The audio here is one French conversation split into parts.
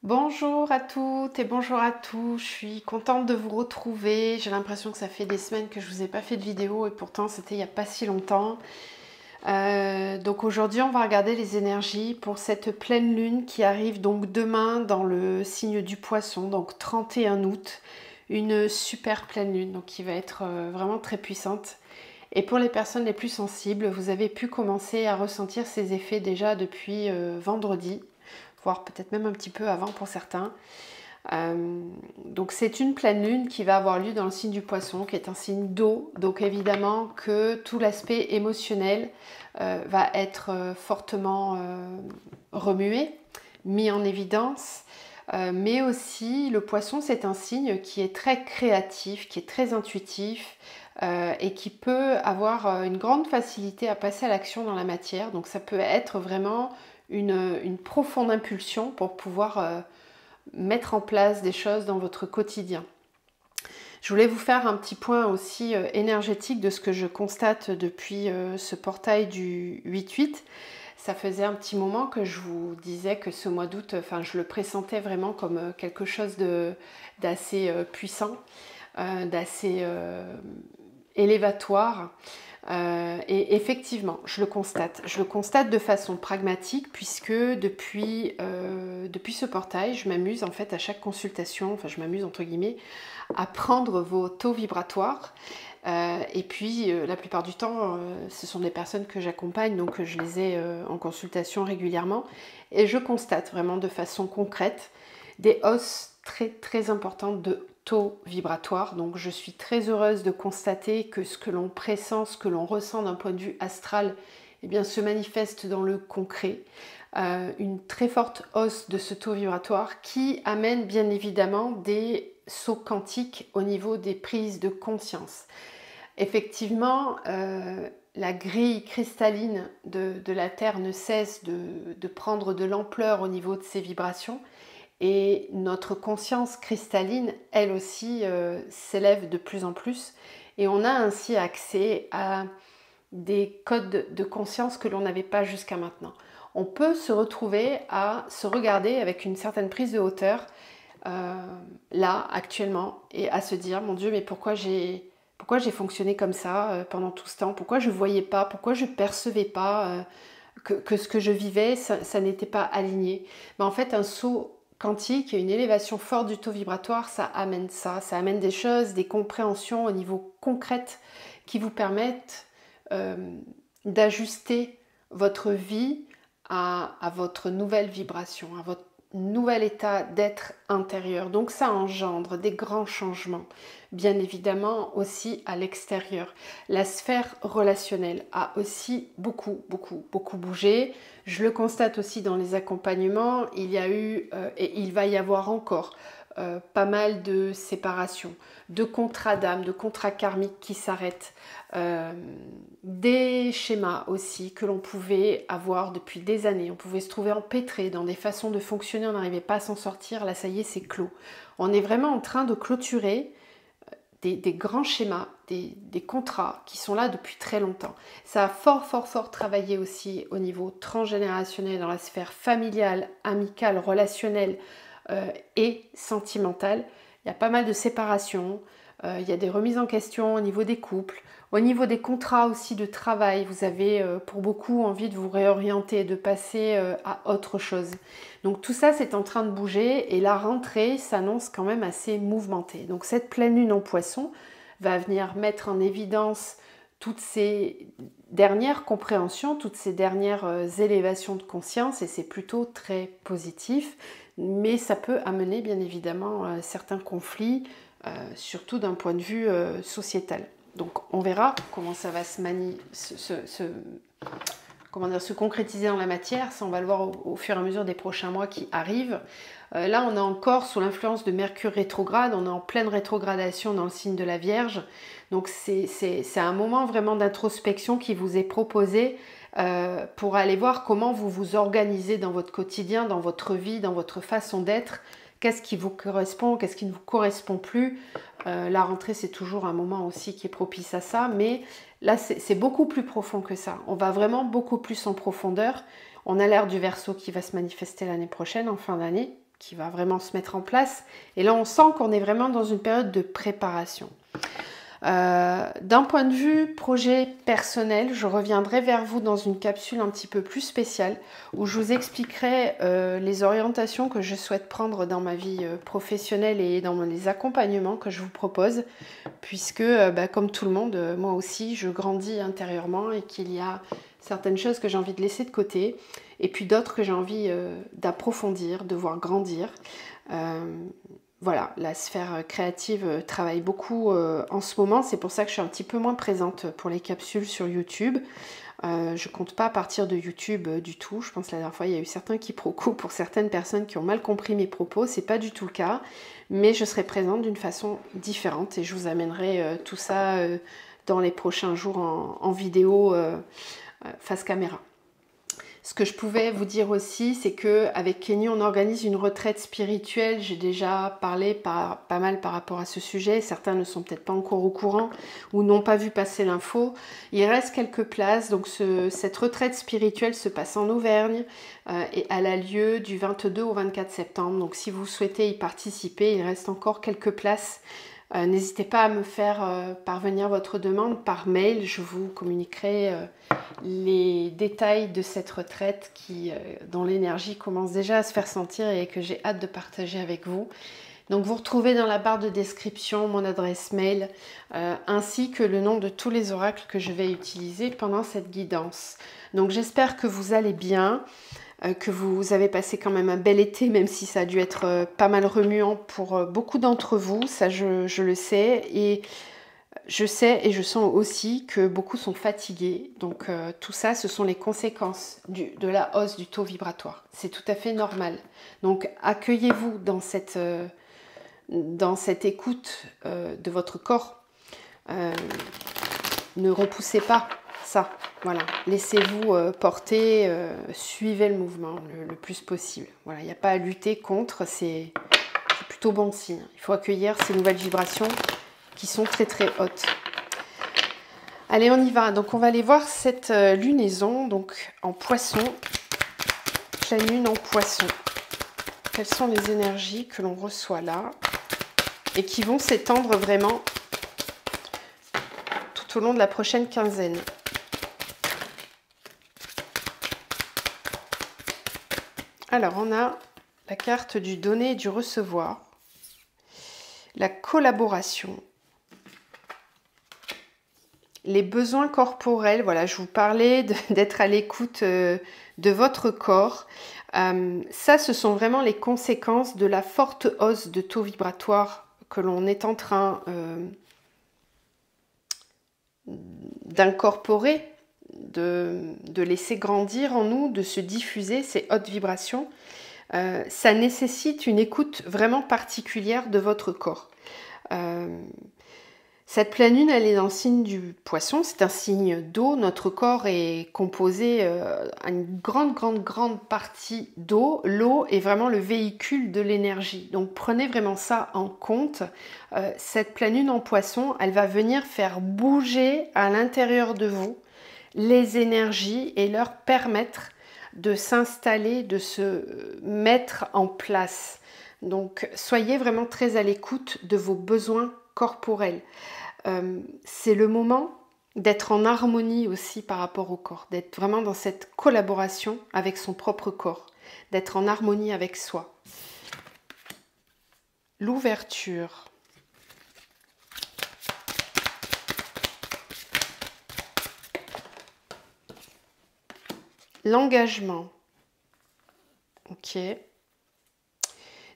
Bonjour à toutes et bonjour à tous, je suis contente de vous retrouver. J'ai l'impression que ça fait des semaines que je vous ai pas fait de vidéo et pourtant c'était il n'y a pas si longtemps. Donc aujourd'hui on va regarder les énergies pour cette pleine lune qui arrive donc demain dans le signe du Poisson, donc 31 août. Une super pleine lune donc qui va être vraiment très puissante. Et pour les personnes les plus sensibles, vous avez pu commencer à ressentir ces effets déjà depuis vendredi, voire peut-être même un petit peu avant pour certains. Donc c'est une pleine lune qui va avoir lieu dans le signe du Poisson, qui est un signe d'eau. Donc évidemment que tout l'aspect émotionnel va être fortement remué, mis en évidence. Mais aussi le Poisson, c'est un signe qui est très créatif, qui est très intuitif et qui peut avoir une grande facilité à passer à l'action dans la matière. Donc ça peut être vraiment une profonde impulsion pour pouvoir mettre en place des choses dans votre quotidien. Je voulais vous faire un petit point aussi énergétique de ce que je constate depuis ce portail du 8-8. Ça faisait un petit moment que je vous disais que ce mois d'août, je le pressentais vraiment comme quelque chose d'assez puissant, d'assez élévatoire. Et effectivement, je le constate. Je le constate de façon pragmatique puisque depuis ce portail, je m'amuse en fait à chaque consultation, enfin je m'amuse entre guillemets, à prendre vos taux vibratoires. Et puis la plupart du temps, ce sont des personnes que j'accompagne, donc je les ai en consultation régulièrement. Et je constate vraiment de façon concrète des hausses très très importantes de taux vibratoire. Donc je suis très heureuse de constater que ce que l'on pressent, ce que l'on ressent d'un point de vue astral, eh bien, se manifeste dans le concret. Une très forte hausse de ce taux vibratoire qui amène bien évidemment des sauts quantiques au niveau des prises de conscience. Effectivement, la grille cristalline de la Terre ne cesse de prendre de l'ampleur au niveau de ses vibrations. Et notre conscience cristalline, elle aussi, s'élève de plus en plus. Et on a ainsi accès à des codes de conscience que l'on n'avait pas jusqu'à maintenant. On peut se retrouver à se regarder avec une certaine prise de hauteur, là, actuellement, et à se dire, mon Dieu, mais pourquoi j'ai fonctionné comme ça pendant tout ce temps? Pourquoi je ne voyais pas? Pourquoi je ne percevais pas que ce que je vivais, ça n'était pas aligné? Mais en fait, un saut quantique et une élévation forte du taux vibratoire, ça amène des choses, des compréhensions au niveau concret qui vous permettent d'ajuster votre vie à votre nouvelle vibration, à votre nouvel état d'être intérieur. Donc ça engendre des grands changements, bien évidemment aussi à l'extérieur. La sphère relationnelle a aussi beaucoup bougé. Je le constate aussi dans les accompagnements. Il y a eu et il va y avoir encore pas mal de séparations, de contrats d'âme, de contrats karmiques qui s'arrêtent, des schémas aussi que l'on pouvait avoir depuis des années. On pouvait se trouver empêtré dans des façons de fonctionner, on n'arrivait pas à s'en sortir. Là, ça y est, c'est clos. On est vraiment en train de clôturer des grands schémas, des contrats qui sont là depuis très longtemps. Ça a fort travaillé aussi au niveau transgénérationnel, dans la sphère familiale, amicale, relationnelle, et sentimentale. Il y a pas mal de séparations, il y a des remises en question au niveau des couples, au niveau des contrats aussi de travail. Vous avez pour beaucoup envie de vous réorienter, de passer à autre chose. Donc tout ça, c'est en train de bouger et la rentrée s'annonce quand même assez mouvementée. Donc cette pleine lune en Poisson va venir mettre en évidence toutes ces dernières compréhensions, toutes ces dernières élévations de conscience, et c'est plutôt très positif, mais ça peut amener bien évidemment certains conflits, surtout d'un point de vue sociétal. Donc on verra comment ça va se concrétiser dans la matière. Ça, on va le voir au fur et à mesure des prochains mois qui arrivent. Là, on est encore sous l'influence de Mercure rétrograde. On est en pleine rétrogradation dans le signe de la Vierge. Donc c'est un moment vraiment d'introspection qui vous est proposé pour aller voir comment vous vous organisez dans votre quotidien, dans votre vie, dans votre façon d'être. Qu'est-ce qui vous correspond, qu'est-ce qui ne vous correspond plus. La rentrée, c'est toujours un moment aussi qui est propice à ça, mais là, c'est beaucoup plus profond que ça. On va vraiment beaucoup plus en profondeur. On a l'ère du Verseau qui va se manifester l'année prochaine, en fin d'année. qui va vraiment se mettre en place. Et là, on sent qu'on est vraiment dans une période de préparation. D'un point de vue projet personnel, je reviendrai vers vous dans une capsule un petit peu plus spéciale où je vous expliquerai les orientations que je souhaite prendre dans ma vie professionnelle et dans les accompagnements que je vous propose, puisque comme tout le monde, moi aussi je grandis intérieurement et qu'il y a certaines choses que j'ai envie de laisser de côté et puis d'autres que j'ai envie d'approfondir, de voir grandir. Voilà, la sphère créative travaille beaucoup en ce moment, c'est pour ça que je suis un petit peu moins présente pour les capsules sur YouTube. Je compte pas partir de YouTube du tout. Je pense que la dernière fois, il y a eu certains quiproquos pour certaines personnes qui ont mal compris mes propos. C'est pas du tout le cas, mais je serai présente d'une façon différente et je vous amènerai tout ça dans les prochains jours en vidéo face caméra. Ce que je pouvais vous dire aussi, c'est qu'avec Kenny, on organise une retraite spirituelle. J'ai déjà parlé pas mal par rapport à ce sujet. Certains ne sont peut-être pas encore au courant ou n'ont pas vu passer l'info. Il reste quelques places. Donc cette retraite spirituelle se passe en Auvergne et elle a lieu du 22 au 24 septembre. Donc si vous souhaitez y participer, il reste encore quelques places. N'hésitez pas à me faire parvenir votre demande par mail. Je vous communiquerai les détails de cette retraite dont l'énergie commence déjà à se faire sentir et que j'ai hâte de partager avec vous. Donc vous retrouvez dans la barre de description mon adresse mail ainsi que le nom de tous les oracles que je vais utiliser pendant cette guidance. Donc j'espère que vous allez bien, que vous avez passé quand même un bel été, même si ça a dû être pas mal remuant pour beaucoup d'entre vous, ça je le sais, et je sais et je sens aussi que beaucoup sont fatigués. Donc tout ça, ce sont les conséquences de la hausse du taux vibratoire. C'est tout à fait normal. Donc accueillez-vous dans cette écoute de votre corps. Ne repoussez pas ça. Voilà, laissez-vous porter, suivez le mouvement le plus possible. Voilà, il n'y a pas à lutter contre, c'est plutôt bon signe. Il faut accueillir ces nouvelles vibrations qui sont très très hautes. Allez, on y va. Donc on va aller voir cette lunaison donc en poisson, pleine lune en poisson. Quelles sont les énergies que l'on reçoit là et qui vont s'étendre vraiment tout au long de la prochaine quinzaine. Alors, on a la carte du donner et du recevoir, la collaboration, les besoins corporels. Voilà, je vous parlais d'être à l'écoute de votre corps. Ça, ce sont vraiment les conséquences de la forte hausse de taux vibratoire que l'on est en train d'incorporer, de laisser grandir en nous, de se diffuser ces hautes vibrations. Ça nécessite une écoute vraiment particulière de votre corps. Cette pleine lune, elle est dans le signe du poisson, c'est un signe d'eau. Notre corps est composé à une grande partie d'eau. L'eau est vraiment le véhicule de l'énergie. Donc prenez vraiment ça en compte. Cette pleine lune en poisson, elle va venir faire bouger à l'intérieur de vous les énergies et leur permettre de s'installer, de se mettre en place. Donc soyez vraiment très à l'écoute de vos besoins corporels. C'est le moment d'être en harmonie aussi par rapport au corps, d'être vraiment dans cette collaboration avec son propre corps, d'être en harmonie avec soi. L'ouverture. L'engagement. Ok.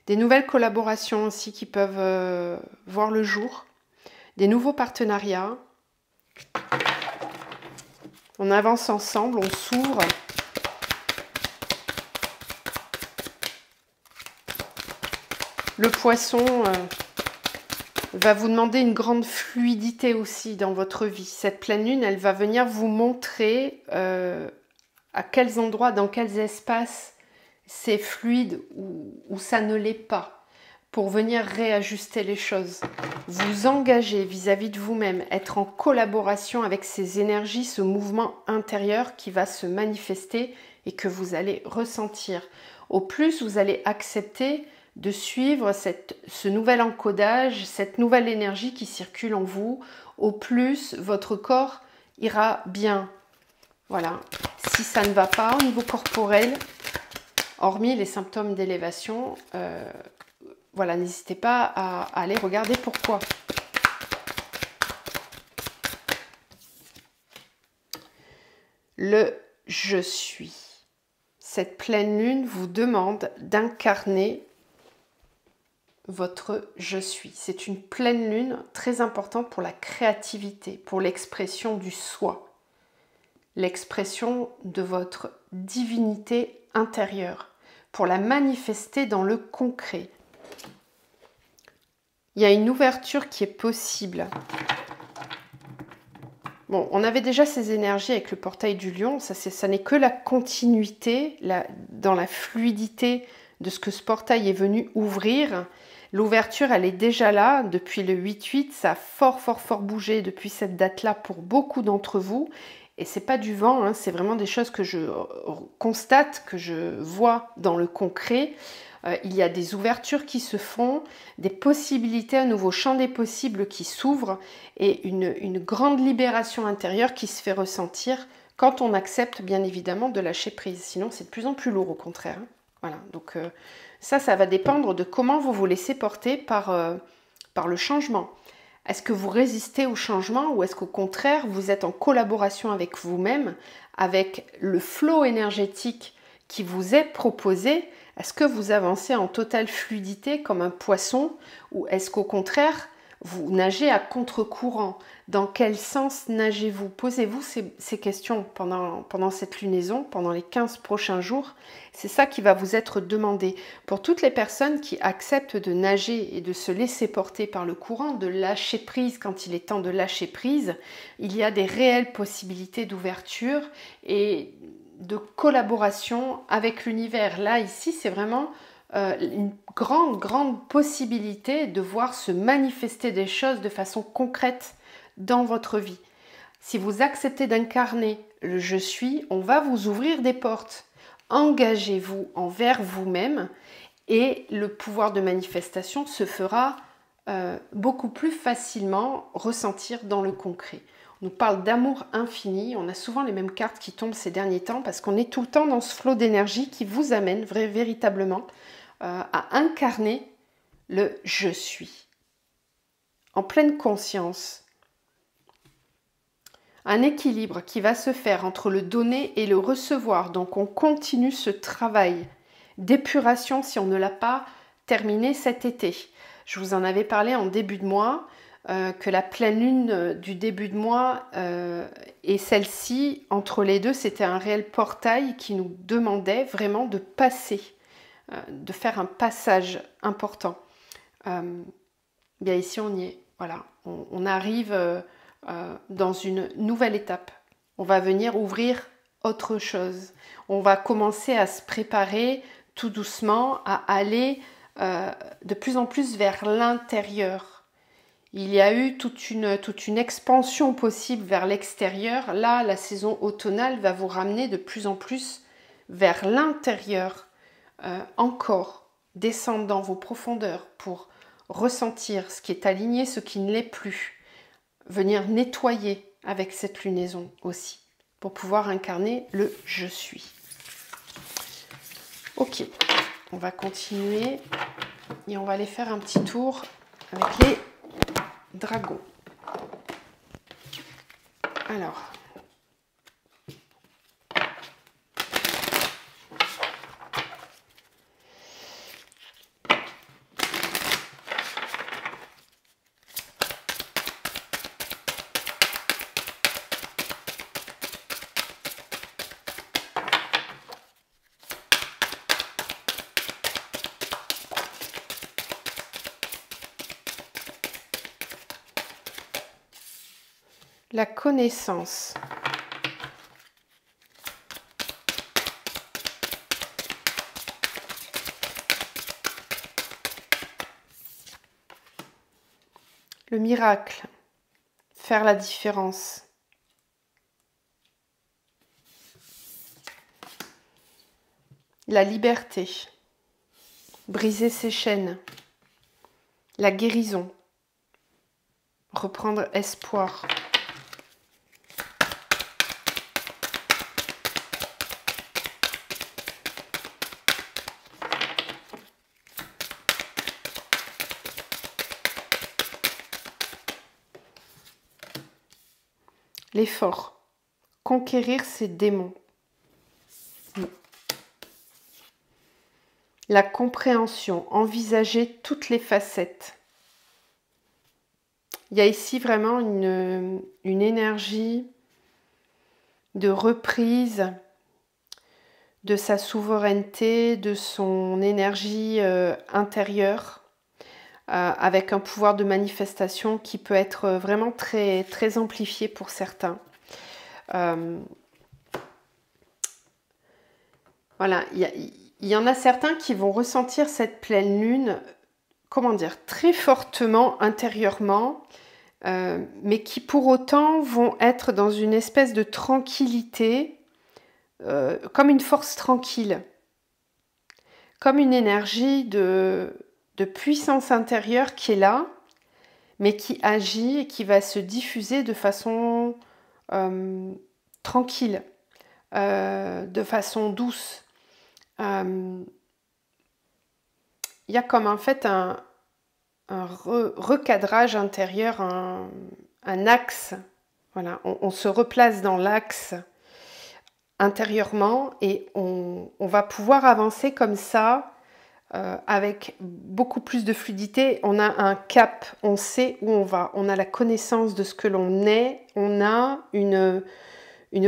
Des nouvelles collaborations aussi qui peuvent voir le jour. Des nouveaux partenariats. On avance ensemble, on s'ouvre. Le poisson va vous demander une grande fluidité aussi dans votre vie. Cette pleine lune, elle va venir vous montrer à quels endroits, dans quels espaces c'est fluide ou ça ne l'est pas, pour venir réajuster les choses. Vous engager vis-à-vis de vous-même, être en collaboration avec ces énergies, ce mouvement intérieur qui va se manifester et que vous allez ressentir. au plus vous allez accepter de suivre ce nouvel encodage, cette nouvelle énergie qui circule en vous, au plus votre corps ira bien. Voilà. Si ça ne va pas au niveau corporel, hormis les symptômes d'élévation, voilà, n'hésitez pas à aller regarder pourquoi. Le « je suis ». Cette pleine lune vous demande d'incarner votre « je suis ». C'est une pleine lune très importante pour la créativité, pour l'expression du soi, l'expression de votre divinité intérieure, pour la manifester dans le concret. Il y a une ouverture qui est possible. Bon, on avait déjà ces énergies avec le portail du lion, ça n'est que la continuité, dans la fluidité de ce que ce portail est venu ouvrir. L'ouverture, elle est déjà là depuis le 8-8, ça a fort bougé depuis cette date-là pour beaucoup d'entre vous. Et c'est pas du vent, hein, c'est vraiment des choses que je constate, que je vois dans le concret. Il y a des ouvertures qui se font, des possibilités, un nouveau champ des possibles qui s'ouvre et une grande libération intérieure qui se fait ressentir quand on accepte bien évidemment de lâcher prise. Sinon c'est de plus en plus lourd au contraire. Hein. Voilà, donc ça va dépendre de comment vous vous laissez porter par le changement. Est-ce que vous résistez au changement ou est-ce qu'au contraire vous êtes en collaboration avec vous-même, avec le flot énergétique qui vous est proposé? Est-ce que vous avancez en totale fluidité comme un poisson ou est-ce qu'au contraire, vous nagez à contre-courant? Dans quel sens nagez-vous? Posez-vous ces questions pendant cette lunaison, pendant les 15 prochains jours. C'est ça qui va vous être demandé. Pour toutes les personnes qui acceptent de nager et de se laisser porter par le courant, de lâcher prise quand il est temps de lâcher prise, il y a des réelles possibilités d'ouverture et de collaboration avec l'univers. Là, ici, c'est vraiment une grande possibilité de voir se manifester des choses de façon concrète dans votre vie. Si vous acceptez d'incarner le « je suis », on va vous ouvrir des portes. Engagez-vous envers vous-même et le pouvoir de manifestation se fera beaucoup plus facilement ressentir dans le concret. On nous parle d'amour infini, on a souvent les mêmes cartes qui tombent ces derniers temps parce qu'on est tout le temps dans ce flot d'énergie qui vous amène véritablement à incarner le « je suis » en pleine conscience. Un équilibre qui va se faire entre le donner et le recevoir. Donc on continue ce travail d'épuration si on ne l'a pas terminé cet été. Je vous en avais parlé en début de mois, que la pleine lune du début de mois et celle-ci, entre les deux, c'était un réel portail qui nous demandait vraiment de passer, de faire un passage important. Bien ici on y est, voilà, on arrive dans une nouvelle étape. On va venir ouvrir autre chose. On va commencer à se préparer tout doucement à aller de plus en plus vers l'intérieur. Il y a eu toute une expansion possible vers l'extérieur. Là, la saison automnale va vous ramener de plus en plus vers l'intérieur, encore, descendre dans vos profondeurs pour ressentir ce qui est aligné, ce qui ne l'est plus. Venir nettoyer avec cette lunaison aussi, pour pouvoir incarner le « je suis ». Ok, on va continuer et on va aller faire un petit tour avec les dragons. Alors, la connaissance. Le miracle. Faire la différence. la liberté, briser ses chaînes, la guérison, reprendre espoir. L'effort, conquérir ses démons. La compréhension, envisager toutes les facettes. Il y a ici vraiment une énergie de reprise de sa souveraineté, de son énergie intérieure, avec un pouvoir de manifestation qui peut être vraiment très, très amplifié pour certains. Voilà, il y en a certains qui vont ressentir cette pleine lune, comment dire, très fortement intérieurement, mais qui pour autant vont être dans une espèce de tranquillité, comme une force tranquille, comme une énergie de puissance intérieure qui est là, mais qui agit et qui va se diffuser de façon tranquille, de façon douce. Il y a comme en fait un recadrage intérieur, un axe. Voilà, on se replace dans l'axe intérieurement et on va pouvoir avancer comme ça avec beaucoup plus de fluidité. On a un cap, on sait où on va, on a la connaissance de ce que l'on est, on a une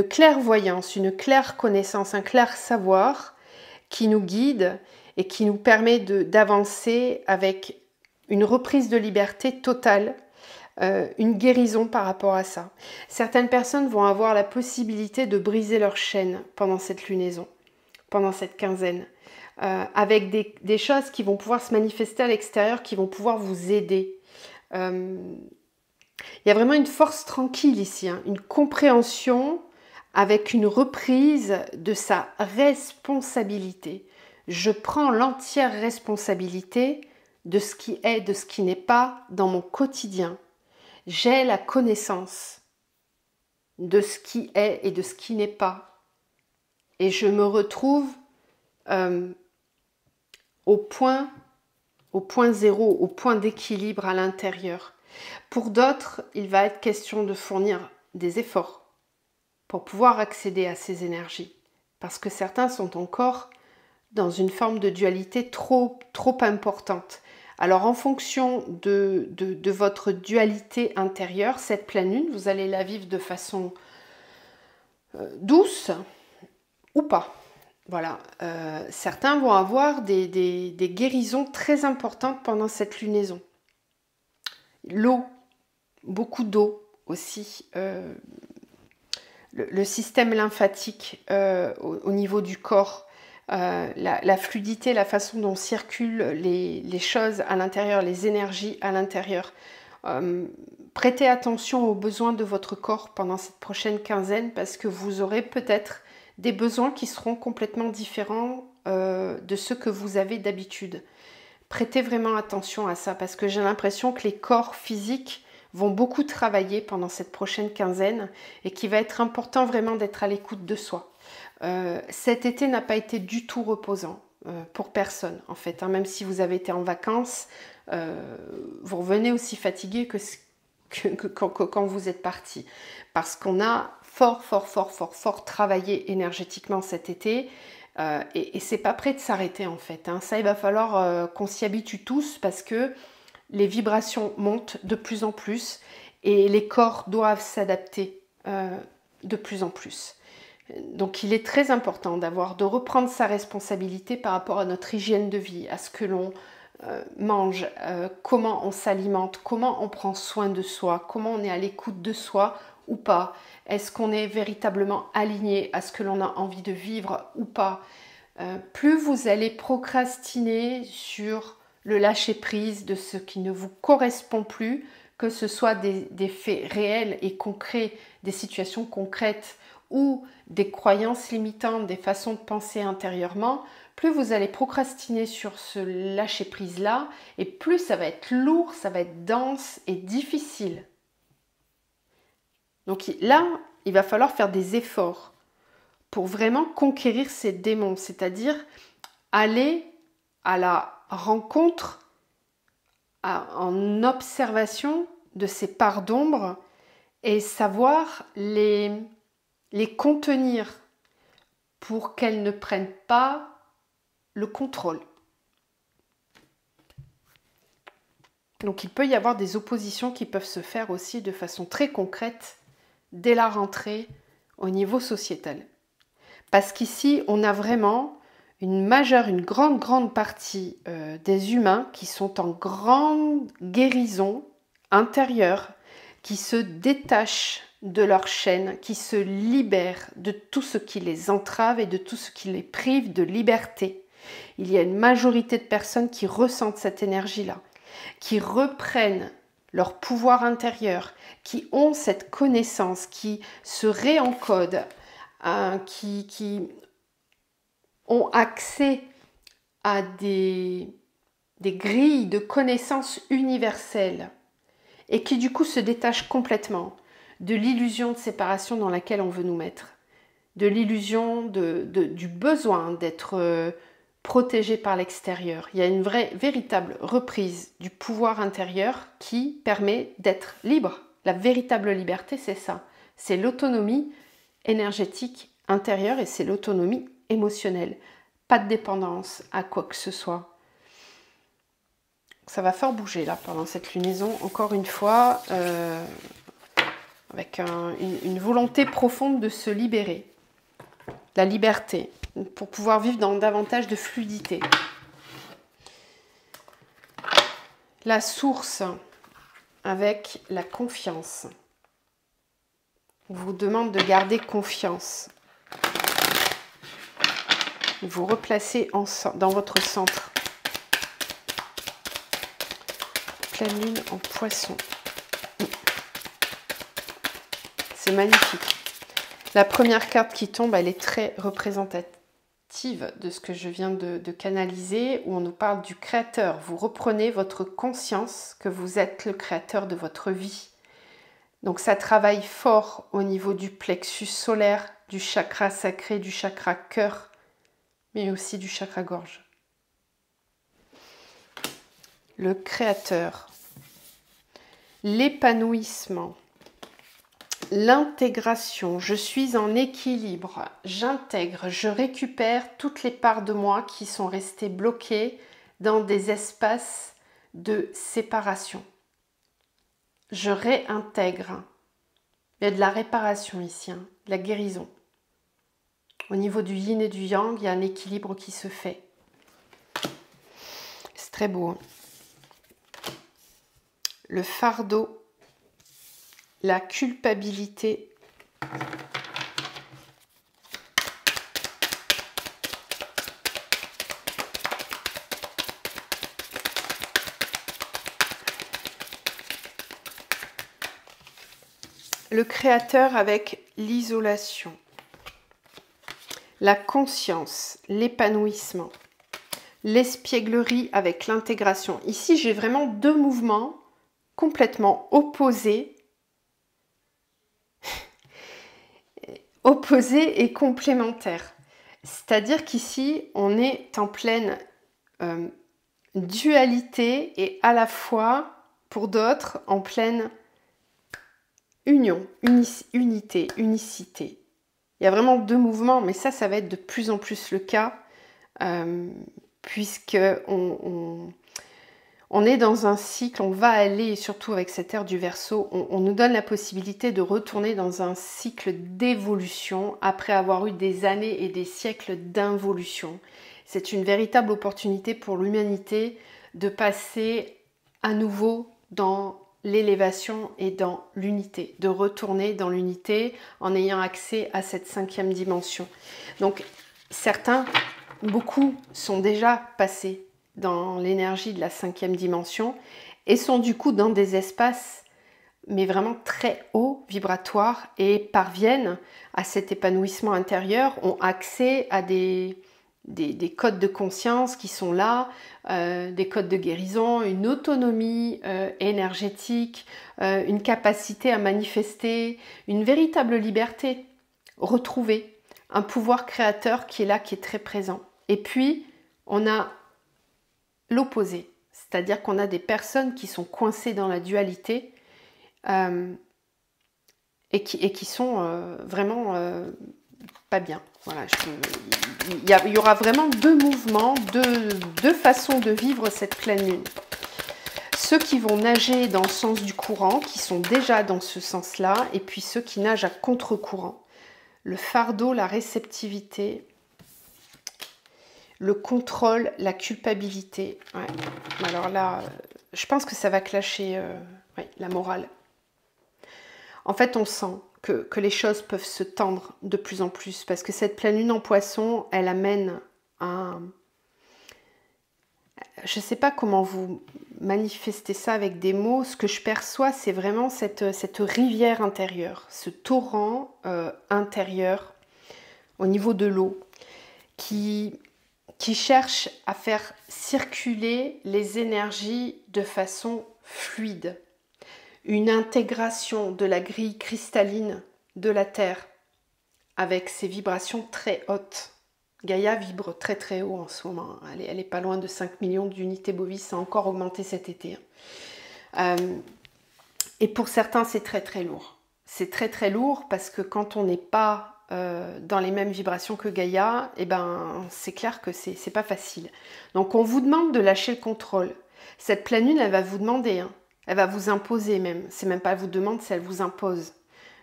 clairvoyance, une claire connaissance, un clair savoir qui nous guide et qui nous permet d'avancer avec une reprise de liberté totale, une guérison par rapport à ça. Certaines personnes vont avoir la possibilité de briser leur chaîne pendant cette lunaison, pendant cette quinzaine, avec des choses qui vont pouvoir se manifester à l'extérieur, qui vont pouvoir vous aider. Il y a vraiment une force tranquille ici, hein, une compréhension avec une reprise de sa responsabilité. Je prends l'entière responsabilité de ce qui est, de ce qui n'est pas dans mon quotidien. J'ai la connaissance de ce qui est et de ce qui n'est pas. Et je me retrouve au point zéro, au point d'équilibre à l'intérieur. Pour d'autres, il va être question de fournir des efforts pour pouvoir accéder à ces énergies. Parce que certains sont encore dans une forme de dualité trop importante. Alors en fonction de votre dualité intérieure, cette pleine lune, vous allez la vivre de façon douce ou pas. Voilà, certains vont avoir des guérisons très importantes pendant cette lunaison. L'eau, beaucoup d'eau aussi. Le système lymphatique au niveau du corps, la fluidité, la façon dont circulent les choses à l'intérieur, les énergies à l'intérieur. Prêtez attention aux besoins de votre corps pendant cette prochaine quinzaine parce que vous aurez peut-être des besoins qui seront complètement différents de ceux que vous avez d'habitude. Prêtez vraiment attention à ça parce que j'ai l'impression que les corps physiques vont beaucoup travailler pendant cette prochaine quinzaine et qu'il va être important vraiment d'être à l'écoute de soi. Cet été n'a pas été du tout reposant pour personne en fait, hein. Même si vous avez été en vacances, vous revenez aussi fatigué que quand vous êtes parti. Parce qu'on a fort travaillé énergétiquement cet été et c'est pas prêt de s'arrêter en fait, hein. Ça, il va falloir qu'on s'y habitue tous parce que les vibrations montent de plus en plus et les corps doivent s'adapter de plus en plus. Donc il est très important de reprendre sa responsabilité par rapport à notre hygiène de vie, à ce que l'on mange, comment on s'alimente, comment on prend soin de soi, comment on est à l'écoute de soi ou pas. Est-ce qu'on est véritablement aligné à ce que l'on a envie de vivre ou pas. Plus vous allez procrastiner sur le lâcher-prise de ce qui ne vous correspond plus, que ce soit des faits réels et concrets, des situations concrètes ou des croyances limitantes, des façons de penser intérieurement, plus vous allez procrastiner sur ce lâcher-prise-là, et plus ça va être lourd, ça va être dense et difficile. Donc là, il va falloir faire des efforts pour vraiment conquérir ces démons, c'est-à-dire aller à la rencontre, en observation de ces parts d'ombre et savoir les contenir pour qu'elles ne prennent pas le contrôle. Donc il peut y avoir des oppositions qui peuvent se faire aussi de façon très concrète dès la rentrée au niveau sociétal. Parce qu'ici, on a vraiment une grande partie des humains qui sont en grande guérison intérieure, qui se détachent de leur chaîne, qui se libèrent de tout ce qui les entrave et de tout ce qui les prive de liberté. Il y a une majorité de personnes qui ressentent cette énergie-là, qui reprennent leur pouvoir intérieur, qui ont cette connaissance, qui se réencodent, qui ont accès à des grilles de connaissances universelles et qui du coup se détachent complètement de l'illusion de séparation dans laquelle on veut nous mettre, de l'illusion du besoin d'être protégé par l'extérieur. Il y a une véritable reprise du pouvoir intérieur qui permet d'être libre. La véritable liberté, c'est ça. C'est l'autonomie énergétique intérieure et c'est l'autonomie émotionnelle. Pas de dépendance à quoi que ce soit. Ça va fort bouger là pendant cette lunaison, encore une fois, avec une volonté profonde de se libérer. La liberté, pour pouvoir vivre dans davantage de fluidité. La source, avec la confiance. On vous demande de garder confiance. Vous replacez dans votre centre. Pleine lune en poisson. C'est magnifique. La première carte qui tombe, elle est très représentative de ce que je viens de canaliser, où on nous parle du créateur. Vous reprenez votre conscience que vous êtes le créateur de votre vie. Donc ça travaille fort au niveau du plexus solaire, du chakra sacré, du chakra cœur, mais aussi du chakra gorge. Le créateur, l'épanouissement, l'intégration, je suis en équilibre, j'intègre, je récupère toutes les parts de moi qui sont restées bloquées dans des espaces de séparation. Je réintègre. Il y a de la réparation ici, de la guérison. Au niveau du yin et du yang, il y a un équilibre qui se fait. C'est très beau. Le fardeau, la culpabilité, le créateur avec l'isolation, la conscience, l'épanouissement, l'espièglerie avec l'intégration. Ici, j'ai vraiment deux mouvements complètement opposés et complémentaires. C'est-à-dire qu'ici, on est en pleine dualité et à la fois, pour d'autres, en pleine union, unité, unicité. Il y a vraiment deux mouvements, mais ça va être de plus en plus le cas, puisque on est dans un cycle, on va aller, surtout avec cette ère du Verseau, on nous donne la possibilité de retourner dans un cycle d'évolution après avoir eu des années et des siècles d'involution. C'est une véritable opportunité pour l'humanité de passer à nouveau dans l'élévation et dans l'unité, de retourner dans l'unité en ayant accès à cette 5e dimension. Donc certains, beaucoup sont déjà passés dans l'énergie de la 5e dimension et sont du coup dans des espaces mais vraiment très hauts vibratoires et parviennent à cet épanouissement intérieur, ont accès à des des codes de conscience qui sont là, des codes de guérison, une autonomie énergétique, une capacité à manifester, une véritable liberté retrouvée, un pouvoir créateur qui est là, qui est très présent. Et puis, on a l'opposé, c'est-à-dire qu'on a des personnes qui sont coincées dans la dualité et qui sont vraiment pas bien. Voilà, il y aura vraiment deux mouvements, deux façons de vivre cette pleine lune. Ceux qui vont nager dans le sens du courant, qui sont déjà dans ce sens-là, et puis ceux qui nagent à contre-courant. Le fardeau, la réceptivité, le contrôle, la culpabilité. Ouais. Alors là, je pense que ça va clasher la morale. En fait, on sent que les choses peuvent se tendre de plus en plus parce que cette pleine lune en poisson, elle amène un... Je ne sais pas comment vous manifester ça avec des mots. Ce que je perçois, c'est vraiment cette rivière intérieure, ce torrent intérieur au niveau de l'eau qui cherche à faire circuler les énergies de façon fluide. Une intégration de la grille cristalline de la Terre avec ses vibrations très hautes. Gaïa vibre très très haut en ce moment. Elle est pas loin de 5 millions d'unités bovis, ça a encore augmenté cet été. Et pour certains, c'est très très lourd. C'est très très lourd parce que quand on n'est pas dans les mêmes vibrations que Gaïa, eh ben, c'est clair que c'est pas facile. Donc on vous demande de lâcher le contrôle. Cette pleine lune, elle va vous demander, elle va vous imposer même. C'est même pas elle vous demande, c'est elle vous impose.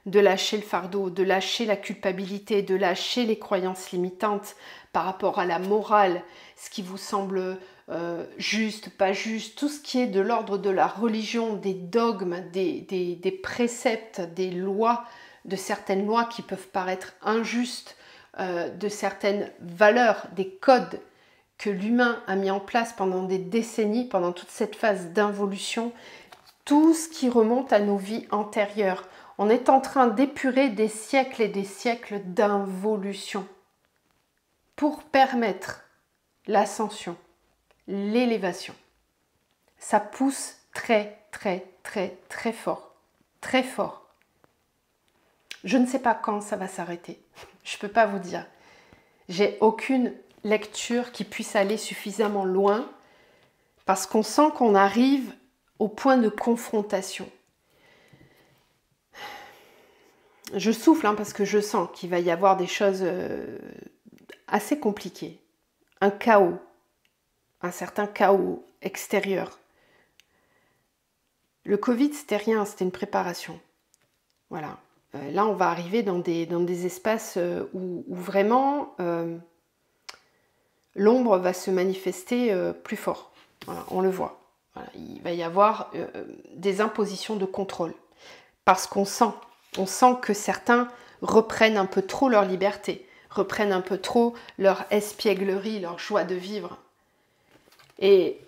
De lâcher le fardeau, de lâcher la culpabilité, de lâcher les croyances limitantes par rapport à la morale, ce qui vous semble juste, pas juste, tout ce qui est de l'ordre de la religion, des dogmes, des préceptes, des lois, de certaines lois qui peuvent paraître injustes, de certaines valeurs, des codes que l'humain a mis en place pendant des décennies, pendant toute cette phase d'involution, tout ce qui remonte à nos vies antérieures. On est en train d'épurer des siècles et des siècles d'involution pour permettre l'ascension, l'élévation. Ça pousse très, très, très, très fort. Très fort. Je ne sais pas quand ça va s'arrêter. Je ne peux pas vous dire. J'ai aucune lecture qui puisse aller suffisamment loin parce qu'on sent qu'on arrive au point de confrontation. Je souffle parce que je sens qu'il va y avoir des choses assez compliquées. Un chaos, un certain chaos extérieur. Le Covid, c'était rien, c'était une préparation. Voilà. Là, on va arriver dans des espaces où vraiment l'ombre va se manifester plus fort. Voilà, on le voit. Voilà, il va y avoir des impositions de contrôle. Parce qu'on sent que certains reprennent un peu trop leur liberté, reprennent un peu trop leur espièglerie, leur joie de vivre. Et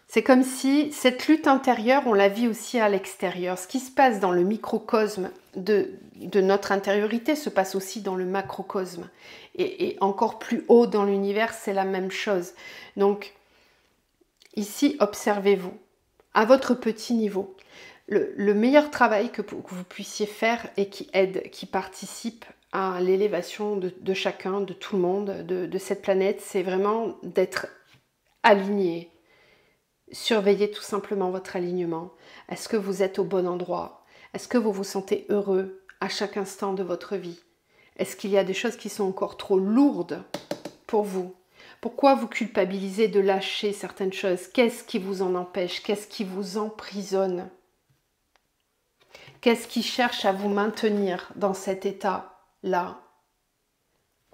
c'est comme si cette lutte intérieure, on la vit aussi à l'extérieur. Ce qui se passe dans le microcosme de notre intériorité se passe aussi dans le macrocosme. Et encore plus haut dans l'univers, c'est la même chose. Donc, ici, observez-vous, à votre petit niveau. Le meilleur travail que vous puissiez faire et qui aide, qui participe à l'élévation de chacun, de tout le monde, de cette planète, c'est vraiment d'être aligné. Surveillez tout simplement votre alignement. Est-ce que vous êtes au bon endroit? Est-ce que vous vous sentez heureux à chaque instant de votre vie? Est-ce qu'il y a des choses qui sont encore trop lourdes pour vous? Pourquoi vous culpabilisez de lâcher certaines choses? Qu'est-ce qui vous en empêche? Qu'est-ce qui vous emprisonne? Qu'est-ce qui cherche à vous maintenir dans cet état-là?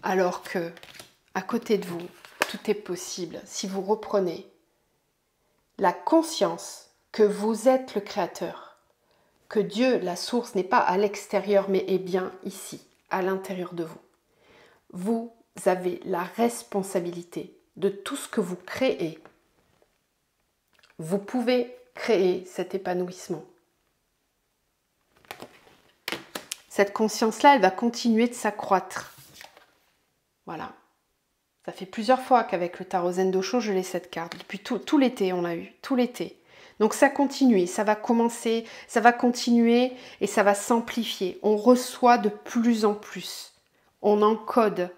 Alors que, à côté de vous, tout est possible si vous reprenez la conscience que vous êtes le créateur, que Dieu, la source, n'est pas à l'extérieur mais est bien ici, à l'intérieur de vous. Vous avez la responsabilité de tout ce que vous créez. Vous pouvez créer cet épanouissement. Cette conscience-là, elle va continuer de s'accroître. Voilà. Ça fait plusieurs fois qu'avec le tarot Zen Dosho, je l'ai cette carte. Depuis tout l'été, on l'a eu, tout l'été. Donc ça continue, ça va commencer, ça va continuer et ça va s'amplifier. On reçoit de plus en plus. On encode,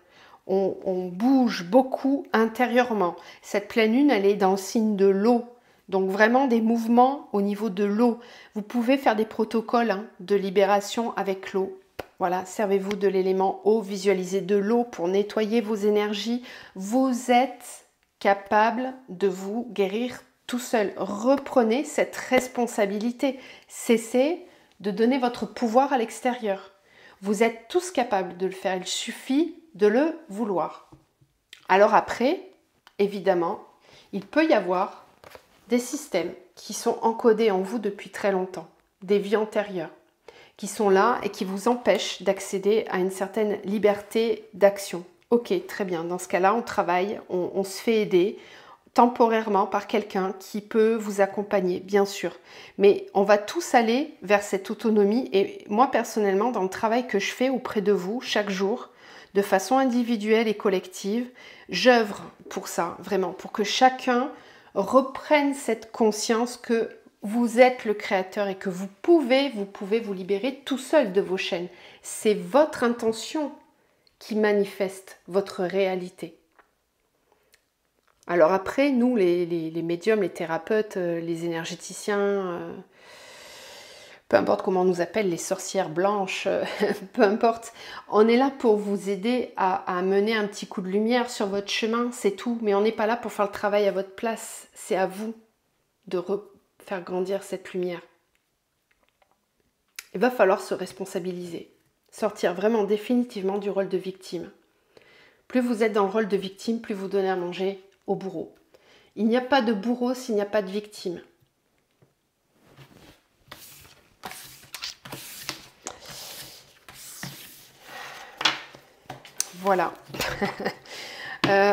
on bouge beaucoup intérieurement. Cette pleine lune, elle est dans le signe de l'eau. Donc vraiment des mouvements au niveau de l'eau. Vous pouvez faire des protocoles de libération avec l'eau. Voilà, servez-vous de l'élément eau, visualisez de l'eau pour nettoyer vos énergies. Vous êtes capable de vous guérir tout seul. Reprenez cette responsabilité. Cessez de donner votre pouvoir à l'extérieur. Vous êtes tous capables de le faire. Il suffit de le vouloir. Alors après, évidemment, il peut y avoir des systèmes qui sont encodés en vous depuis très longtemps, des vies antérieures, qui sont là et qui vous empêchent d'accéder à une certaine liberté d'action. Ok, très bien, dans ce cas-là, on travaille, on se fait aider temporairement par quelqu'un qui peut vous accompagner, bien sûr. Mais on va tous aller vers cette autonomie et moi, personnellement, dans le travail que je fais auprès de vous chaque jour, de façon individuelle et collective, j'œuvre pour ça, vraiment, pour que chacun reprenne cette conscience que vous êtes le créateur et que vous pouvez vous libérer tout seul de vos chaînes. C'est votre intention qui manifeste votre réalité. Alors après, nous, les médiums, les thérapeutes, les énergéticiens, peu importe comment on nous appelle, les sorcières blanches, peu importe, on est là pour vous aider à mener un petit coup de lumière sur votre chemin, c'est tout. Mais on n'est pas là pour faire le travail à votre place, c'est à vous de faire grandir cette lumière. Il va falloir se responsabiliser, sortir vraiment définitivement du rôle de victime. Plus vous êtes dans le rôle de victime, plus vous donnez à manger au bourreau. Il n'y a pas de bourreau s'il n'y a pas de victime. Voilà.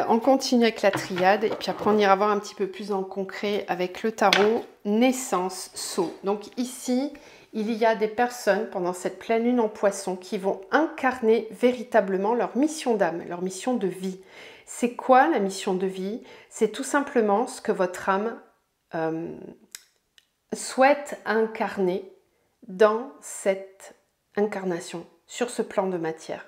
On continue avec la triade et puis après on ira voir un petit peu plus en concret avec le tarot naissance Sceau. Donc ici, il y a des personnes pendant cette pleine lune en poisson qui vont incarner véritablement leur mission d'âme, leur mission de vie. C'est quoi la mission de vie? C'est tout simplement ce que votre âme souhaite incarner dans cette incarnation, sur ce plan de matière.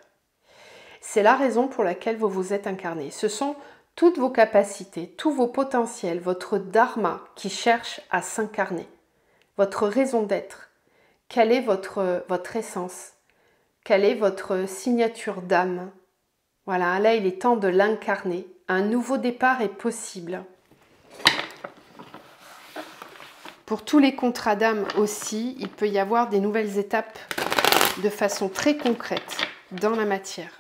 C'est la raison pour laquelle vous vous êtes incarné. Ce sont toutes vos capacités, tous vos potentiels, votre dharma qui cherche à s'incarner. Votre raison d'être. Quelle est votre essence? Quelle est votre signature d'âme? Voilà, là il est temps de l'incarner. Un nouveau départ est possible. Pour tous les contrats d'âme aussi, il peut y avoir des nouvelles étapes de façon très concrète dans la matière.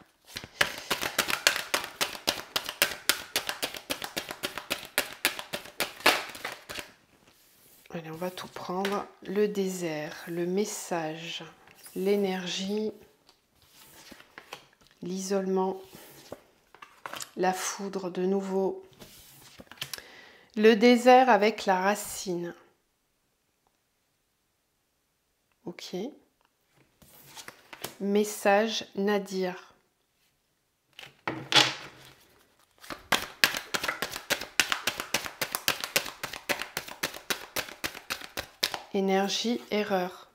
Allez, on va tout prendre. Le désert, le message, l'énergie, l'isolement, la foudre de nouveau. Le désert avec la racine. Ok. Message Nadir. Énergie erreur.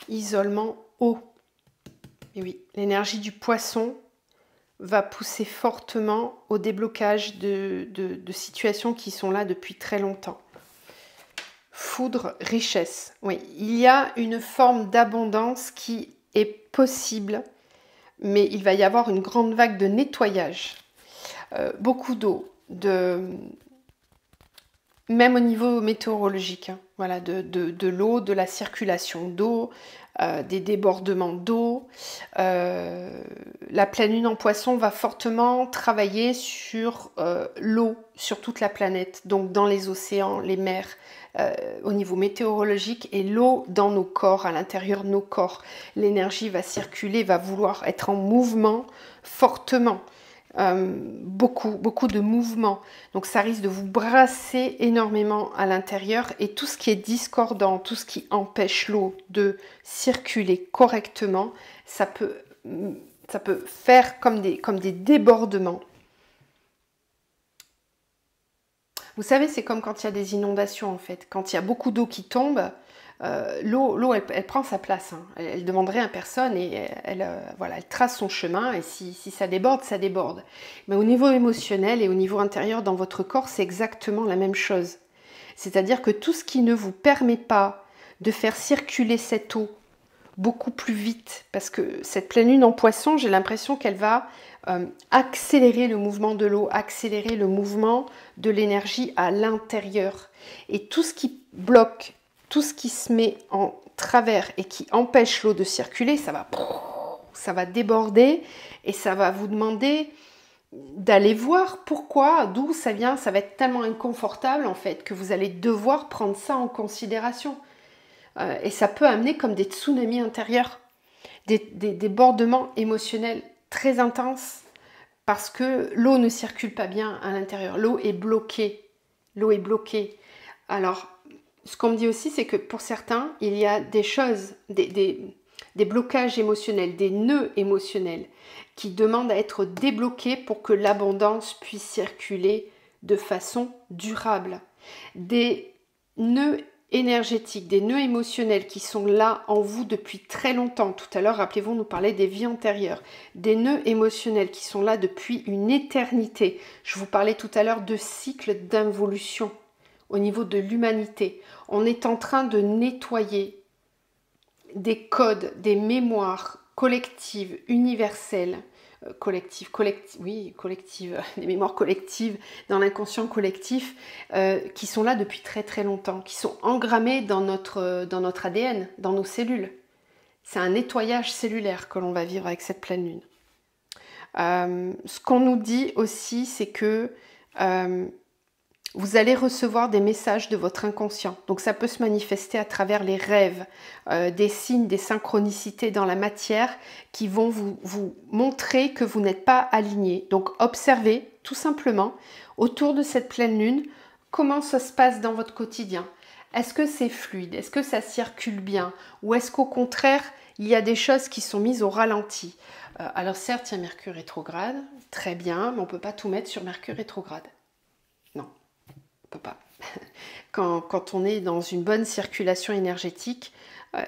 Isolement eau. Et oui, l'énergie du poisson va pousser fortement au déblocage de situations qui sont là depuis très longtemps. Foudre, richesse. Oui, il y a une forme d'abondance qui est possible, mais il va y avoir une grande vague de nettoyage. Beaucoup d'eau, même au niveau météorologique, hein, voilà, de l'eau, de la circulation d'eau, des débordements d'eau. La pleine lune en poisson va fortement travailler sur l'eau, sur toute la planète, donc dans les océans, les mers, au niveau météorologique, et l'eau dans nos corps, à l'intérieur de nos corps. L'énergie va circuler, va vouloir être en mouvement fortement. beaucoup de mouvements. Donc ça risque de vous brasser énormément à l'intérieur et tout ce qui est discordant, tout ce qui empêche l'eau de circuler correctement, ça peut faire comme des débordements. Vous savez, c'est comme quand il y a des inondations en fait. Quand il y a beaucoup d'eau qui tombe, l'eau elle prend sa place. Hein. Elle demanderait à personne et voilà, elle trace son chemin et si ça déborde, ça déborde. Mais au niveau émotionnel et au niveau intérieur dans votre corps, c'est exactement la même chose. C'est-à-dire que tout ce qui ne vous permet pas de faire circuler cette eau beaucoup plus vite, parce que cette pleine lune en Poisson, j'ai l'impression qu'elle va accélérer le mouvement de l'eau, accélérer le mouvement de l'énergie à l'intérieur. Et tout ce qui bloque, tout ce qui se met en travers et qui empêche l'eau de circuler, ça va déborder et ça va vous demander d'aller voir pourquoi, d'où ça vient. Ça va être tellement inconfortable en fait que vous allez devoir prendre ça en considération. Et ça peut amener comme des tsunamis intérieurs, des débordements émotionnels très intenses parce que l'eau ne circule pas bien à l'intérieur. L'eau est bloquée. L'eau est bloquée. Alors, ce qu'on me dit aussi, c'est que pour certains, il y a des choses, des blocages émotionnels, des nœuds émotionnels qui demandent à être débloqués pour que l'abondance puisse circuler de façon durable. Des nœuds énergétiques, des nœuds émotionnels qui sont là en vous depuis très longtemps. Tout à l'heure, rappelez-vous, on nous parlait des vies antérieures. Des nœuds émotionnels qui sont là depuis une éternité. Je vous parlais tout à l'heure de cycles d'involution au niveau de l'humanité. On est en train de nettoyer des codes, des mémoires collectives, universelles, collectives, des mémoires collectives dans l'inconscient collectif qui sont là depuis très très longtemps, qui sont engrammés dans notre ADN, dans nos cellules. C'est un nettoyage cellulaire que l'on va vivre avec cette pleine lune. Ce qu'on nous dit aussi, c'est que vous allez recevoir des messages de votre inconscient. Donc ça peut se manifester à travers les rêves, des signes, des synchronicités dans la matière qui vont vous montrer que vous n'êtes pas aligné. Donc observez tout simplement autour de cette pleine lune comment ça se passe dans votre quotidien. Est-ce que c'est fluide? Est-ce que ça circule bien? Ou est-ce qu'au contraire, il y a des choses qui sont mises au ralenti? Alors certes, il y a Mercure rétrograde, très bien, mais on ne peut pas tout mettre sur Mercure rétrograde. Non. On peut pas. Quand on est dans une bonne circulation énergétique,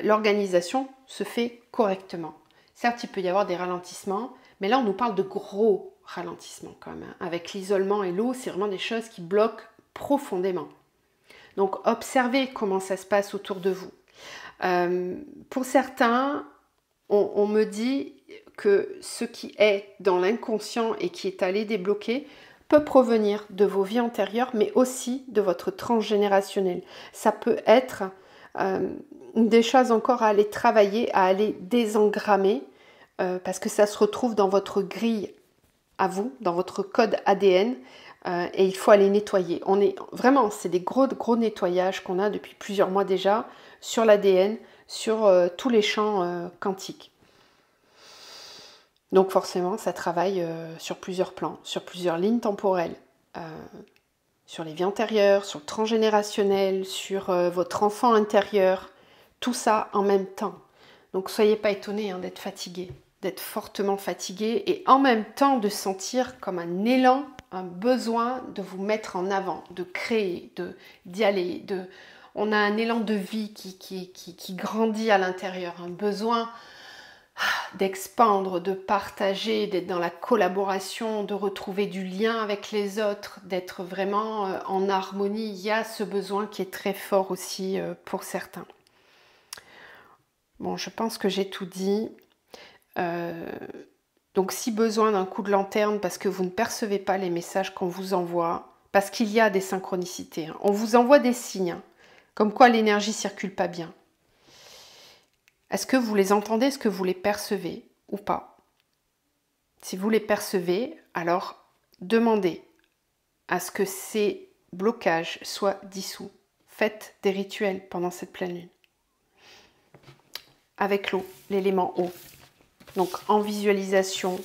l'organisation se fait correctement. Certes, il peut y avoir des ralentissements, mais là, on nous parle de gros ralentissements quand même. Hein. Avec l'isolement et l'eau, c'est vraiment des choses qui bloquent profondément. Donc, observez comment ça se passe autour de vous. Pour certains, on me dit que ce qui est dans l'inconscient et qui est allé débloquer peut provenir de vos vies antérieures, mais aussi de votre transgénérationnel. Ça peut être des choses encore à aller travailler, à aller désengrammer, parce que ça se retrouve dans votre grille à vous, dans votre code ADN, et il faut aller nettoyer. Vraiment, c'est des gros nettoyages qu'on a depuis plusieurs mois déjà sur l'ADN, sur tous les champs quantiques. Donc forcément, ça travaille sur plusieurs plans, sur plusieurs lignes temporelles, sur les vies antérieures, sur le transgénérationnel, sur votre enfant intérieur, tout ça en même temps. Donc soyez pas étonnés d'être fatigué, d'être fortement fatigué et en même temps de sentir comme un élan, un besoin de vous mettre en avant, de créer, d'y aller. On a un élan de vie qui grandit à l'intérieur, un besoin d'expandre, de partager, d'être dans la collaboration, de retrouver du lien avec les autres, d'être vraiment en harmonie. Il y a ce besoin qui est très fort aussi pour certains. Bon, je pense que j'ai tout dit. Donc si besoin d'un coup de lanterne parce que vous ne percevez pas les messages qu'on vous envoie, parce qu'il y a des synchronicités, hein. On vous envoie des signes, hein, comme quoi l'énergie ne circule pas bien. Est-ce que vous les entendez? Est-ce que vous les percevez ou pas? Si vous les percevez, alors demandez à ce que ces blocages soient dissous. Faites des rituels pendant cette pleine lune. Avec l'eau, l'élément eau. Donc en visualisation,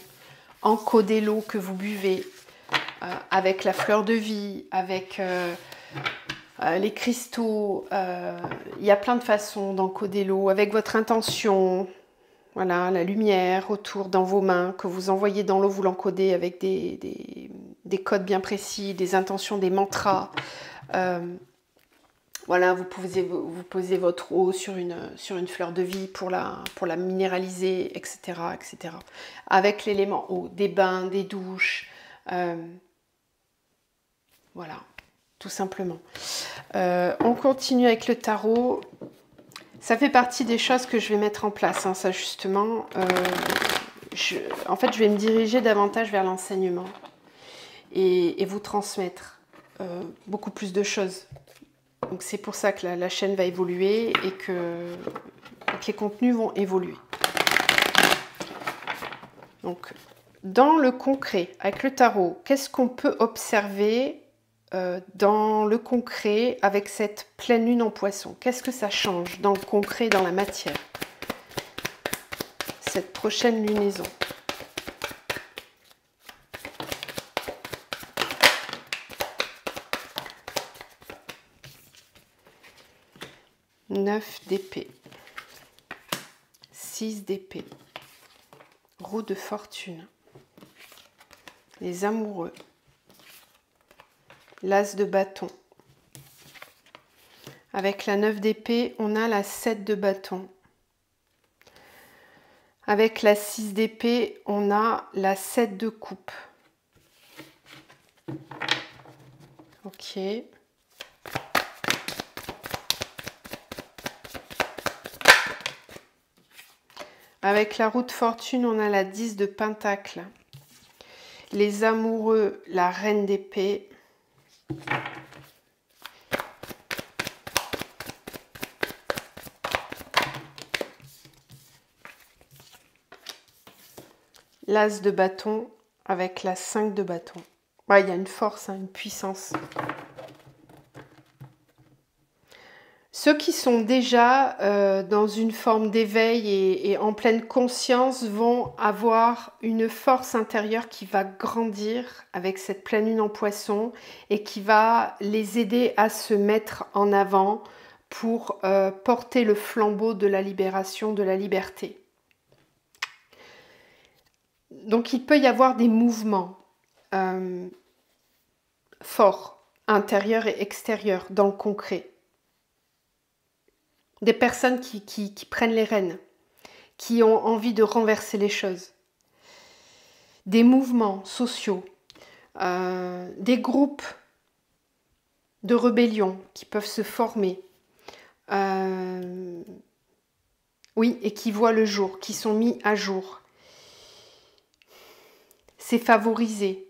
encoder l'eau que vous buvez, avec la fleur de vie, avec les cristaux. Il y a plein de façons d'encoder l'eau, avec votre intention. Voilà, la lumière autour dans vos mains que vous envoyez dans l'eau, vous l'encodez avec des codes bien précis, des intentions, des mantras. Voilà, vous posez votre eau sur une fleur de vie pour la minéraliser, etc., etc. Avec l'élément eau, des bains, des douches. Voilà, tout simplement. On continue avec le tarot. Ça fait partie des choses que je vais mettre en place, hein, ça justement. En fait, je vais me diriger davantage vers l'enseignement et vous transmettre beaucoup plus de choses. Donc c'est pour ça que la chaîne va évoluer et que les contenus vont évoluer. Donc, dans le concret, avec le tarot, qu'est-ce qu'on peut observer dans le concret avec cette pleine lune en poisson? Qu'est-ce que ça change dans le concret, dans la matière, cette prochaine lunaison? Neuf d'épée, 6 d'épée, roue de fortune, les amoureux, l'as de bâton. Avec la 9 d'épée, on a la 7 de bâton. Avec la 6 d'épée, on a la 7 de coupe. Ok. Avec la roue de fortune, on a la 10 de pentacle. Les amoureux, la reine d'épée. L'as de bâton avec la 5 de bâton. Ouais, il y a une force, hein, une puissance. Ceux qui sont déjà dans une forme d'éveil et en pleine conscience vont avoir une force intérieure qui va grandir avec cette pleine lune en poisson et qui va les aider à se mettre en avant pour porter le flambeau de la libération, de la liberté. Donc il peut y avoir des mouvements forts, intérieurs et extérieurs, dans le concret. Des personnes qui prennent les rênes, qui ont envie de renverser les choses. Des mouvements sociaux, des groupes de rébellion qui peuvent se former. Oui, et qui voient le jour, qui sont mis à jour. C'est favorisé.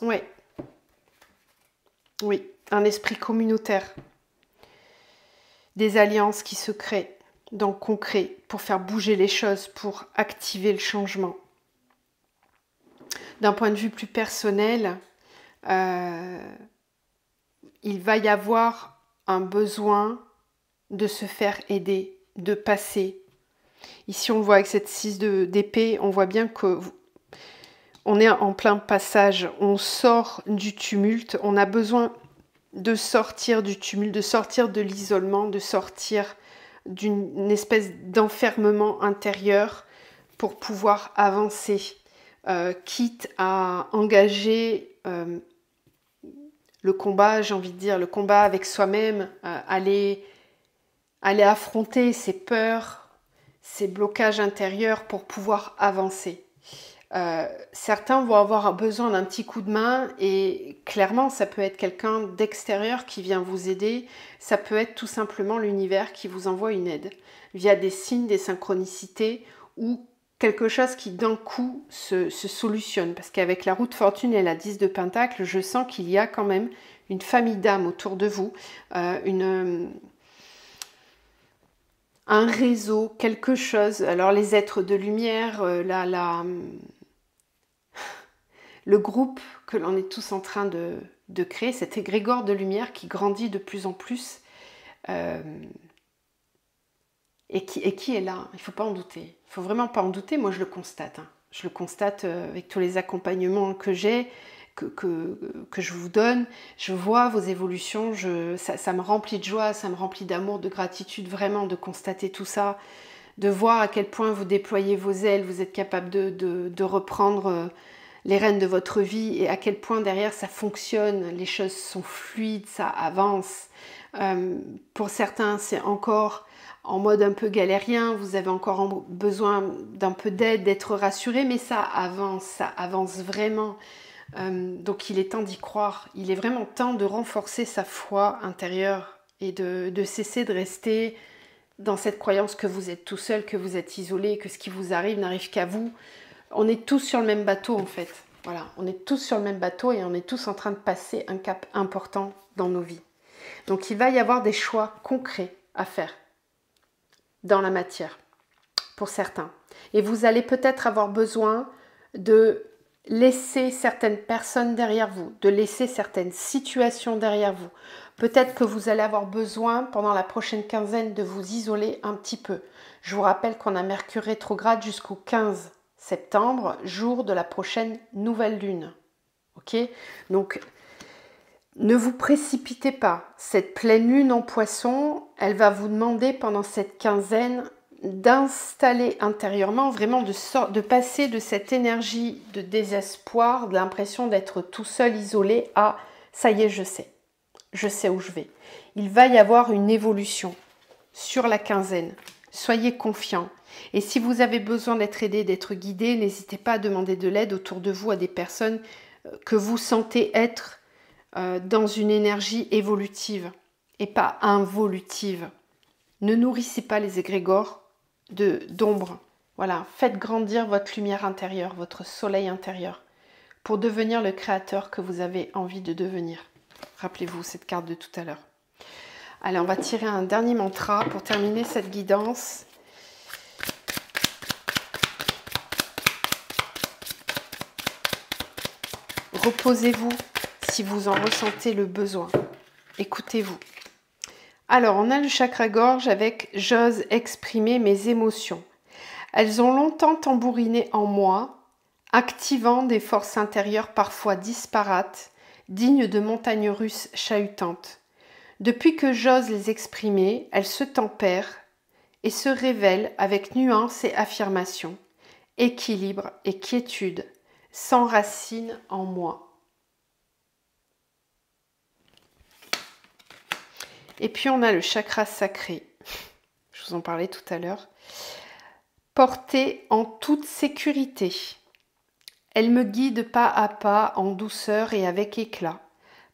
Ouais. Oui, un esprit communautaire. Des alliances qui se créent dans le concret pour faire bouger les choses, pour activer le changement. D'un point de vue plus personnel, il va y avoir un besoin de se faire aider, de passer. Ici, on le voit avec cette 6 d'épée, on voit bien que on est en plein passage, on sort du tumulte, on a besoin de sortir du tumulte, de sortir de l'isolement, de sortir d'une espèce d'enfermement intérieur pour pouvoir avancer, quitte à engager le combat, j'ai envie de dire, le combat avec soi-même, aller affronter ses peurs, ses blocages intérieurs pour pouvoir avancer. Certains vont avoir besoin d'un petit coup de main et clairement ça peut être quelqu'un d'extérieur qui vient vous aider, ça peut être tout simplement l'univers qui vous envoie une aide via des signes, des synchronicités ou quelque chose qui d'un coup se solutionne, parce qu'avec la roue de fortune et la 10 de pentacle, je sens qu'il y a quand même une famille d'âmes autour de vous, un réseau, quelque chose. Alors les êtres de lumière, le groupe que l'on est tous en train de créer, cet égrégore de lumière qui grandit de plus en plus, et qui est là. Il ne faut pas en douter. Il ne faut vraiment pas en douter. Moi, je le constate. Hein. Je le constate avec tous les accompagnements que j'ai, que je vous donne. Je vois vos évolutions. Ça me remplit de joie, ça me remplit d'amour, de gratitude, vraiment, de constater tout ça, de voir à quel point vous déployez vos ailes, vous êtes capable de reprendre les rênes de votre vie et à quel point derrière ça fonctionne, les choses sont fluides, ça avance. Pour certains, c'est encore en mode un peu galérien, vous avez encore besoin d'un peu d'aide, d'être rassuré, mais ça avance vraiment. Donc il est temps d'y croire, il est vraiment temps de renforcer sa foi intérieure et de cesser de rester dans cette croyance que vous êtes tout seul, que vous êtes isolé, que ce qui vous arrive n'arrive qu'à vous. On est tous sur le même bateau en fait. Voilà, on est tous sur le même bateau et on est tous en train de passer un cap important dans nos vies. Donc il va y avoir des choix concrets à faire dans la matière pour certains. Et vous allez peut-être avoir besoin de laisser certaines personnes derrière vous, de laisser certaines situations derrière vous. Peut-être que vous allez avoir besoin pendant la prochaine quinzaine de vous isoler un petit peu. Je vous rappelle qu'on a Mercure rétrograde jusqu'au 15 septembre, jour de la prochaine nouvelle lune. Ok ? Donc, ne vous précipitez pas. Cette pleine lune en Poisson, elle va vous demander pendant cette quinzaine d'installer intérieurement, vraiment de passer de cette énergie de désespoir, de l'impression d'être tout seul, isolé, à « ça y est, je sais où je vais ». Il va y avoir une évolution sur la quinzaine. Soyez confiants. Et si vous avez besoin d'être aidé, d'être guidé, n'hésitez pas à demander de l'aide autour de vous à des personnes que vous sentez être dans une énergie évolutive et pas involutive. Ne nourrissez pas les égrégores d'ombre. Voilà, faites grandir votre lumière intérieure, votre soleil intérieur, pour devenir le créateur que vous avez envie de devenir. Rappelez-vous cette carte de tout à l'heure. Allez, on va tirer un dernier mantra pour terminer cette guidance. Reposez-vous si vous en ressentez le besoin. Écoutez-vous. Alors, on a le chakra gorge avec « J'ose exprimer mes émotions ». Elles ont longtemps tambouriné en moi, activant des forces intérieures parfois disparates, dignes de montagnes russes chahutantes. Depuis que j'ose les exprimer, elles se tempèrent et se révèlent avec nuance et affirmation, équilibre et quiétude, s'enracinent en moi. Et puis on a le chakra sacré, je vous en parlais tout à l'heure, porté en toute sécurité. Elle me guide pas à pas en douceur et avec éclat.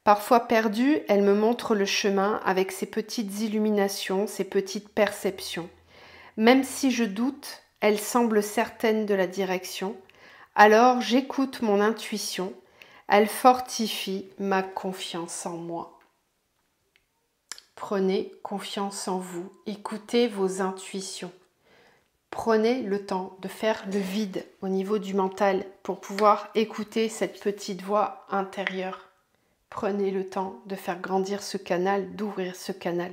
Parfois perdue, elle me montre le chemin avec ses petites illuminations, ses petites perceptions. Même si je doute, elle semble certaine de la direction. Alors j'écoute mon intuition, elle fortifie ma confiance en moi. Prenez confiance en vous, écoutez vos intuitions. Prenez le temps de faire le vide au niveau du mental pour pouvoir écouter cette petite voix intérieure. Prenez le temps de faire grandir ce canal, d'ouvrir ce canal.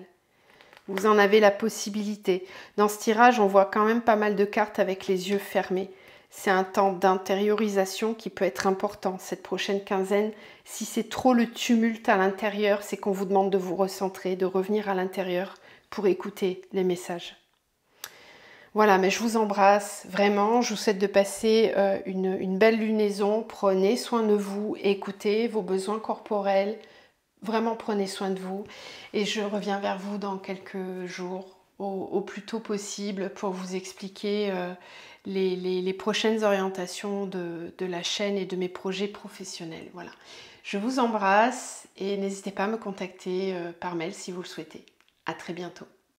Vous en avez la possibilité. Dans ce tirage, on voit quand même pas mal de cartes avec les yeux fermés. C'est un temps d'intériorisation qui peut être important cette prochaine quinzaine. Si c'est trop le tumulte à l'intérieur, c'est qu'on vous demande de vous recentrer, de revenir à l'intérieur pour écouter les messages. Voilà, mais je vous embrasse vraiment. Je vous souhaite de passer une belle lunaison. Prenez soin de vous, écoutez vos besoins corporels. Vraiment, prenez soin de vous. Et je reviens vers vous dans quelques jours, au plus tôt possible, pour vous expliquer les prochaines orientations de la chaîne et de mes projets professionnels. Voilà. Je vous embrasse et n'hésitez pas à me contacter par mail si vous le souhaitez. À très bientôt.